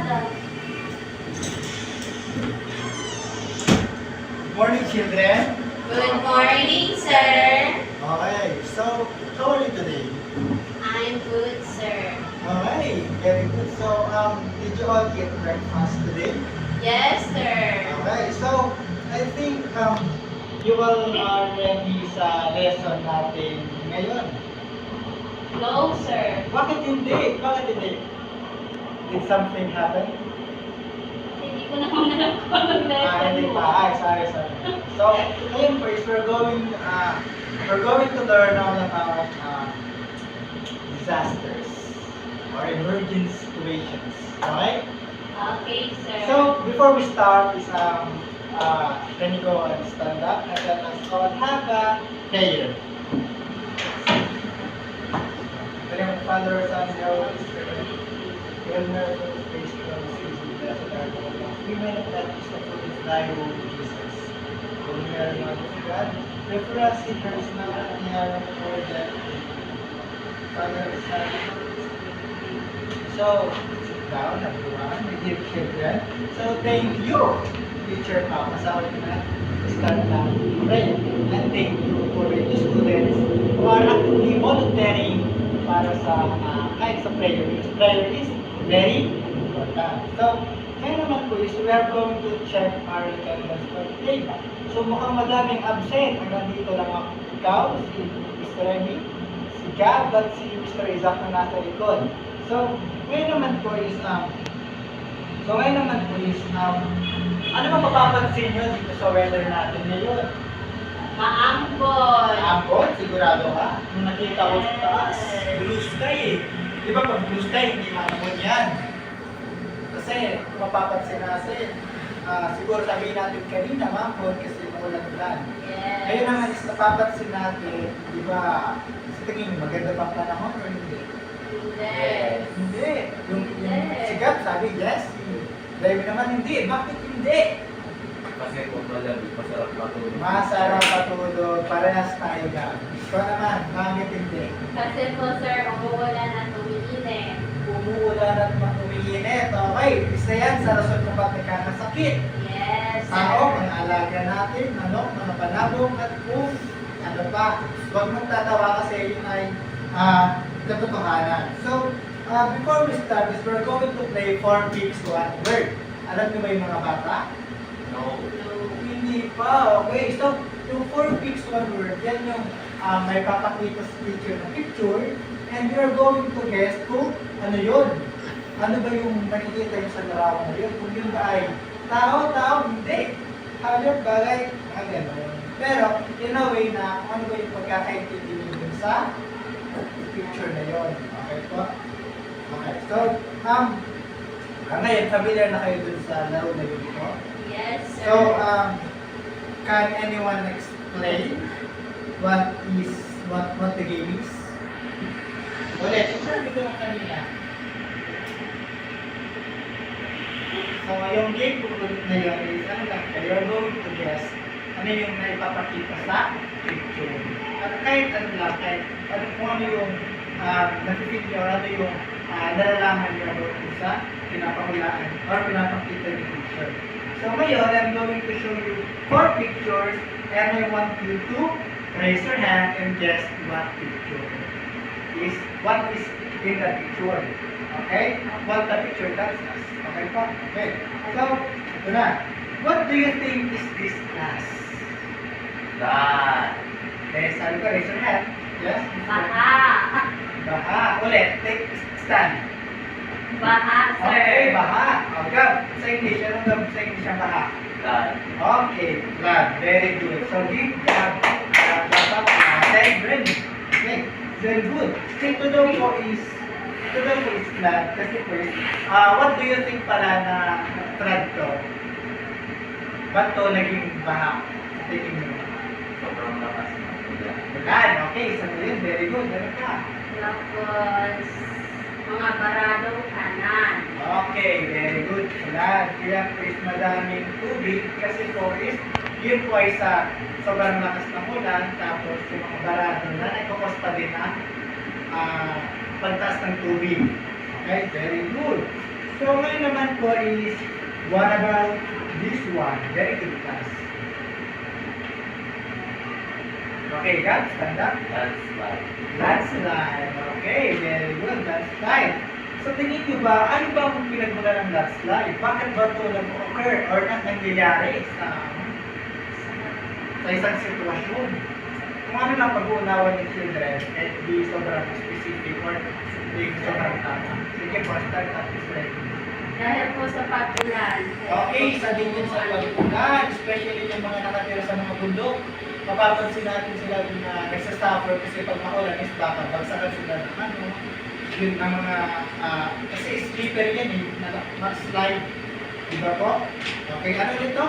Morning, children. Good morning, sir. Okay, so how are you today? I'm good, sir. Okay, very good. So, did you all eat breakfast today? Yes, sir. Okay, so I think you all are ready sa lesson natin ngayon. No, sir. Bakit hindi? Bakit hindi? Did something happen? Hindi ko naman alam kung anong lesson Hindi mo. pa. Ay, sorry. So, ngayon first, we're going to learn all about disasters or emergency situations. Okay? Okay, sir. So, before we start is, can you go and stand up and let us go and have a prayer. In the name of the Father, Son, and Holy Spirit. Hail Mary, full of grace, the Lord is with thee. Blessed art thou amongst women, and blessed is the fruit of thy womb, Jesus. Holy Mary, Mother of God, pray for us sinners now and at the hour of our death. Father, Son, and Holy Spirit. So, sit down, everyone, my dear children. So, thank you, Teacher Papa, sa akin na start na pray. And thank you for the students who are actively volunteering para sa kahit sa prayer. Because prayer is very important. So, kaya naman po is we are going to check our attendance for today. So, mukhang madaming absent. Hanggang dito lang ako. Ikaw, si Mr. Remy, si Gab, at si Mr. Isaac na nasa likod. So, ngayon naman po is, ano bang mapapansin nyo dito sa weather natin ngayon? Maambon. Ambon, sigurado ka? Nung nakita ko sa taas, blue sky eh. Di ba pag blue sky, hindi maambon yan. Kasi, kung mapapansin natin, siguro sabihin natin kanina, maambon kasi maulan-ulan. Yes. Ngayon naman is napapansin natin, di ba, sa tingin, maganda bang panahon o hindi? Yes. Hindi. Yung Yes. si Gab sabi, yes. Dahil naman hindi. Bakit hindi? Kasi kung malamig, masarap matulog. Masarap patulog. Parehas tayo, Gab. Ikaw naman, bakit hindi? Kasi po, sir, umuulan at umiinit. Umuulan at umiinit. Okay, isa yan sa rason kung ba't nagkakasakit. Yes, sir. Tao, mga alaga natin, mga panabong at kung ano pa. Huwag mong tatawa kasi yun ay katotohanan. So, before we start this, we're going to play 4 pigs to 1 word. Alam niyo ba yung mga bata? No. Hindi pa. Okay, so yung 4 pigs to 1 word, yan yung may papakita sa teacher na picture and you're going to guess kung ano yun. Ano ba yung nakikita yung sa larawan na yun? Kung yun ba ay tao, hindi. Hayop, bagay, gano'n. Pero, in a way na kung ano ba yung pagkakaintindi nyo sa picture na yun. Okay po? Okay, so, ngayon, familiar na kayo dun sa laro na yun po? Yes, sir. So, can anyone explain what the game is? Ulit, sabi ko lang kanina. So, yung game po na yun is, ano lang, you're going to guess ano yung naipapakita sa picture. At kahit ano lang, kung ano yung napipig nyo, ano yung nalalaman nyo sa pinapahulaan or pinapakita yung picture. So ngayon, I'm going to show you 4 pictures and I want you to raise your hand and guess what is in the picture. Okay? What the picture tells us. Okay po? Okay. So, ito na. What do you think is this class? Dad. Okay, sabi ko, raise your hand. Yes? Baha. Baha. Ulit, take stand. Baha, sir. Okay, baha. O, Gab, sa English, anong Gab sa English ang baha? Dad. Okay, Gab, very good. So, give Gab, thank Brent. Okay, very good. So, ito daw po is flat. Kasi first, what do you think pala na thread to? Ba't to naging baha? Tingin mo. Sobrang lakas ng ulan. Ulan, okay, isa mo yun, very good. Ano ka? Tapos, mga baradong kanan. Okay, very good. Ulan. Kaya po is madaming tubig kasi po is yun po ay sa sobrang lakas ng ulan tapos yung mga barado na nagkakos pa din ang pagtaas ng tubig. Okay, very good. So, ngayon naman po is, what about this one? Very good class. Okay, guys, stand up. That's right. Landslide. Okay, very good. Landslide. So tingin nyo ba, ano ba ang pinagmula ng landslide? Bakit ba ito nag-occur or nangyayari sa isang sitwasyon? Kung ano lang pag-uunawan ng children, eh di sobrang specific or di sobrang tama. Sige po, start up is ready. Dahil po sa pag-ulan. Okay, isa din yun sa pag-ulan, especially yung mga nakatira sa mga bundok. Mapapansin natin sila na nagsasuffer kasi pag maulan is baka bagsakan sila ng ano, yun ang mga, kasi slipper yan eh, slide. Diba po? Okay, ano dito?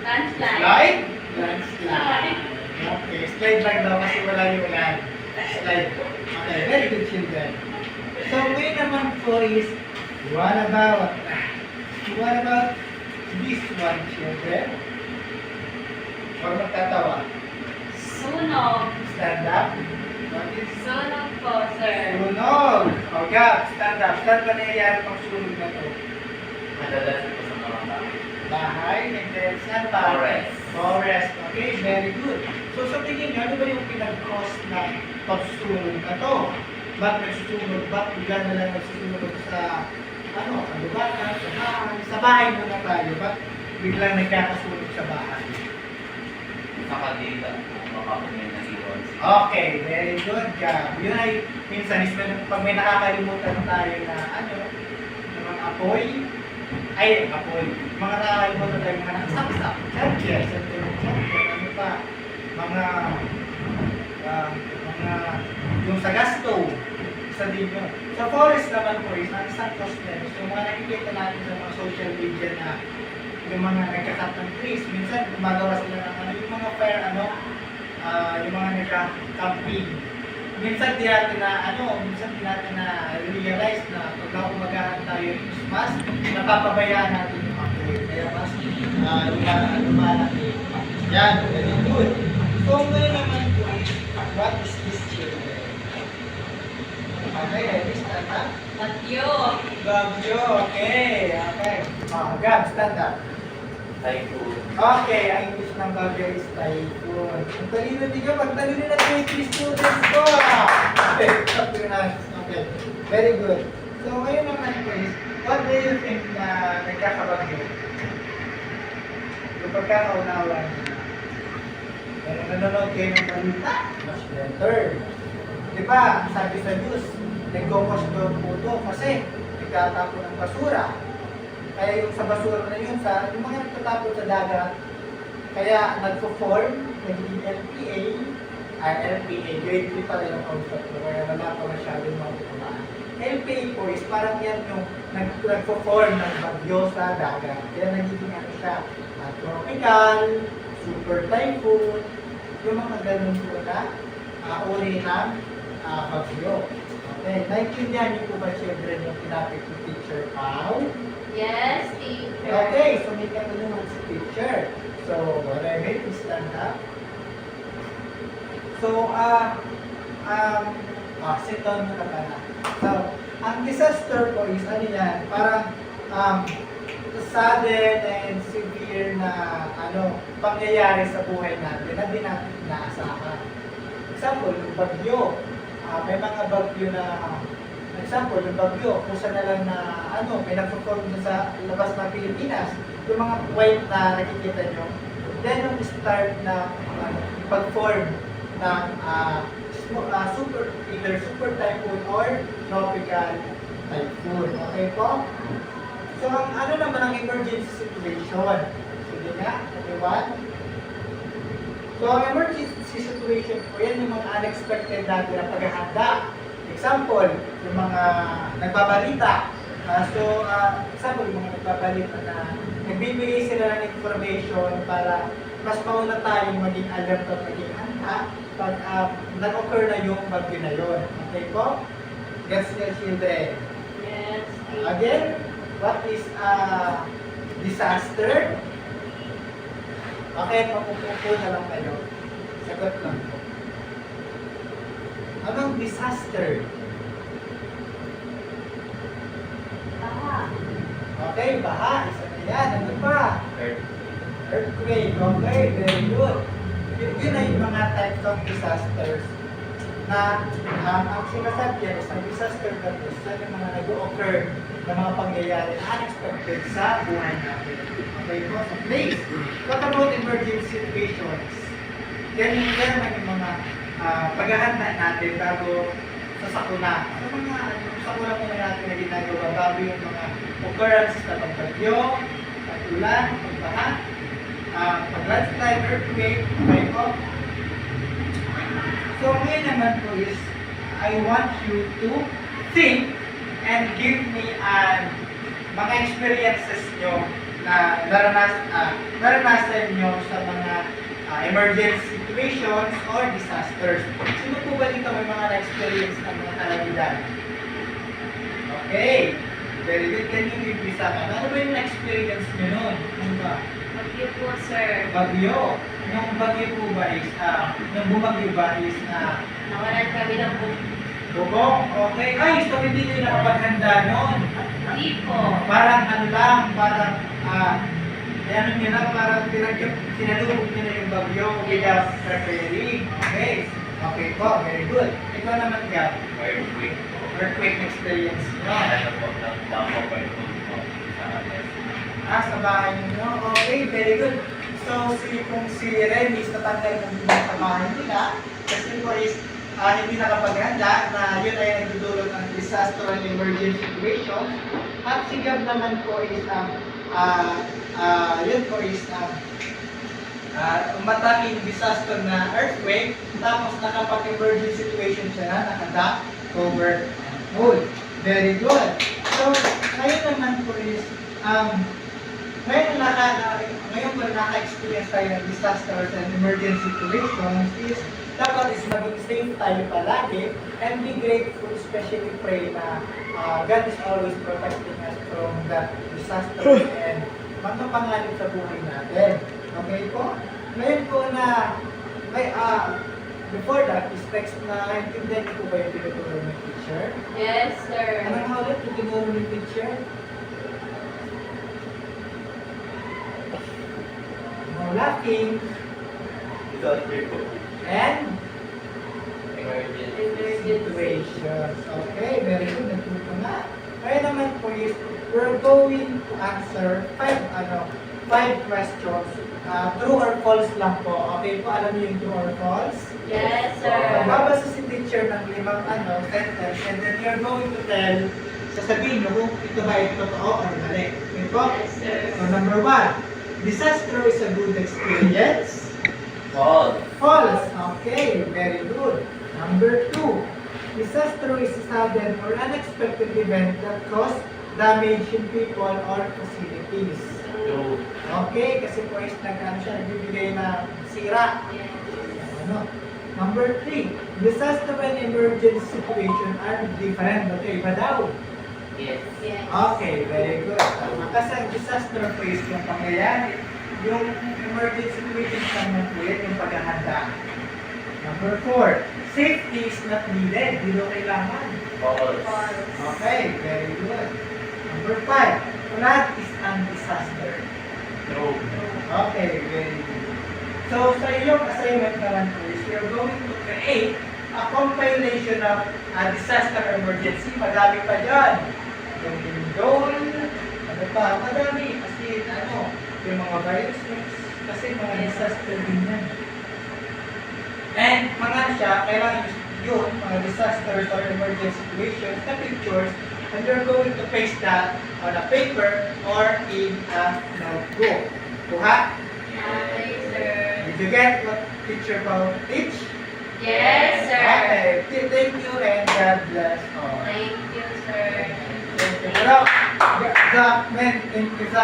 Landslide. Slide? Landslide. Okay, slide lang daw kasi wala yung ulan. Slide. Okay, very good children. So, ngayon naman po is, what about this one, children? Huwag magtatawa. Sunog. Stand up. What is Sunog po, sir. sunog? Okay, stand up. Saan ba nangyayari pang sunog na to? Madalas ito sa mga tao. Bahay, and then saan pa? Forest. Forest. Okay, very good. So sa tingin nyo, ano ba yung pinag-cause ng pagsusunog na to? Ba't nagsusunog? Ba't bigla na lang nagsusunog sa kalubatan, sa bahay? Sa bahay muna tayo. Ba't biglang nagkakasunog sa bahay? Nakadita. Makapagay na iwan. Okay, very good job. Yun ay, minsan, pag may nakakalimutan tayo na ng mga apoy, mga nakakalimutan tayo, mga nakasaksak, charger, ano pa, yung sa gasto, isa din yun. Sa forest naman po, is ang isang cost nila. So, mga nakikita natin sa mga social media na yung mga nagkakat ng trees, minsan gumagawa sila ng yung mga fire, yung mga nagka-camping. Minsan di natin na realize na pag umagahan tayo ng Christmas, napapabayaan natin yung apoy. Kaya mas lumalaki. Yan, very good. So ngayon naman po, what is this children? Okay, ready, stand up. Bagyo. Bagyo, okay. Gab, stand up. Typhoon. Okay, ang English ng bagyo is typhoon. Ang talino din ka, pagtalino na yung English students ko. Okay, very good. So ngayon naman guys, what do you think na nagkakabagyo? Yung pagkakaunawan na nanonood kayo ng balita, much better. Diba, sabi sa news, nagkokos daw po ito kasi nagtatapon ng basura. Kaya yung sa basura na yun, yung mga nagtatapon sa dagat, kaya nagpo-form, nagiging LPA, grade 3 pala yung concept ko, kaya wala pa masyadong makukuhaan. LPA po is parang yan yung nagpo-form ng bagyo sa dagat. Kaya nagiging siya, tropical, super typhoon, yung mga ganun po na uri ng bagyo. Okay, naintindihan niyo po ba children yung tinapit ni Teacher Pao? Yes, teacher. Okay, so may katulungan si teacher. So, whatever, please stand up. So, sit down muna ka na. So, ang disaster po is, parang sudden and severe na pangyayari sa buhay natin na di natin inaasahan. Example, yung bagyo. May mga bagyo na example, yung bagyo, kung saan na lang na may nagpo-form sa labas ng Pilipinas, yung mga white na nakikita nyo, then yung start na pag-form ng either super typhoon or tropical typhoon. Okay po? So, ang naman ang emergency situation? Sige nga, everyone. So, ang emergency situation po, yan yung mga unexpected natin na paghahanda. Example, yung mga nagbabalita. Example, yung mga nagbabalita na nagbibigay sila ng information para mas mauna tayong maging alert at maging handa pag nag-occur na yung bagyo na yun. Okay po? Gets your children. Yes, teacher. Again, what is disaster? Okay, mapupupo na lang kayo. Sagot lang po. Anong disaster? Okay, baha. Isa na yan. Ano pa? Earth. Earthquake. Okay, very good. Yun ay yung mga types of disasters na ang sinasabi yan is ang disaster that is yung mga nag-occur na mga pangyayari na unexpected sa buhay natin. Okay po? So please, talk about emergency situations. Yan naman yung mga paghahanda natin bago sa sakuna. Ano mga sakuna muna natin na ginagawa bago yung mga occurrences na pagbagyo, pag-ulan, pagbaha, pag-landslide, earthquake, okay po? So ngayon naman po is, I want you to think and give me mga experiences nyo na naranasan nyo sa mga emergency situations or disasters. Sino po ba dito may mga na-experience ng mga kalamidad? Okay. Very good. Can you give me some? Ano ba yung na-experience nyo nun? Ano ba? Bagyo po, sir. Bagyo. Yung bagyo po ba is, yung bumagyo ba is, Nawalan kami ng bubong. Okay. Ay, so hindi nyo nakapaghanda nun. hindi po. Parang ano lang, parang, ano nyo lang, parang sinalubog nyo na yung bagyo without preparing. Okay. Okay po, very good. Ikaw naman, Gab. Earthquake. Earthquake experience nyo. Ano po, damo po po sa atin. Sa bahay nyo. Okay, very good. So, kung si Remy is natanggal ng bilang sa bahay nila, kasi po is hindi nakapaghanda na yun ay nagdudulot ng disaster and emergency situation. At si Gab naman po is yun po is matanging disaster na earthquake, tapos nakapag-emergency situation siya na nakada cover wood. Very good. So, ngayon naman po is ngayon po naka-experience tayo ng disasters and emergency situations is dapat is maging safe tayo palagi and be grateful, especially pray na God is always protecting us from that disaster and mga panganib sa buhay natin. Okay po? Ngayon po na before that is text na intindihan niyo po ba yung tinuturo ng teacher? Yes, sir. Anong nga ulit yung tinuturo ng teacher? No laughing Disaster po. and Emergency. situations. Okay, very good. Natuto na. Kaya naman po is, we're going to answer 5 questions. True or false lang po. Okay po, alam niyo yung true or false? Yes, sir. Magbabasa si teacher ng 5 sentence and then you're going to tell, sasabihin nyo kung ito ba ay totoo or mali. Okay po? Yes, sir. So number 1, disaster is a good experience. False. False. Okay, very good. Number 2, disaster is a sudden or unexpected event that cause damage in people or facilities. True. Okay, kasi po is nagbibigay na sira. Yes. Ano? Number 3, disaster and emergency situation are different. But iba daw. Yes. Yes. Okay, very good. Kasi ang disaster po is yung pangyayari. Yung emergency situation naman po yan, yung paghahanda. Number 4, safety is not needed. Di daw kailangan. False. Okay, very good. Number 5, flood is a disaster. True. Okay, very good. So, sa iyong assignment naman po is you're going to create a compilation of disaster emergency. Madami pa dyan. Yung Lindol, ano pa, madami. Kasi yung mga viruses, kasi mga disaster din yan. And mga siya, kailangan yun, mga disasters or emergency situations, na pictures, and you're going to paste that on a paper or in a notebook. Kuha? Okay, sir. Did you get what teacher Pao teach? Yes, sir. Okay, thank you and God bless all. Thank you, sir. Thank you. Pero, thank you.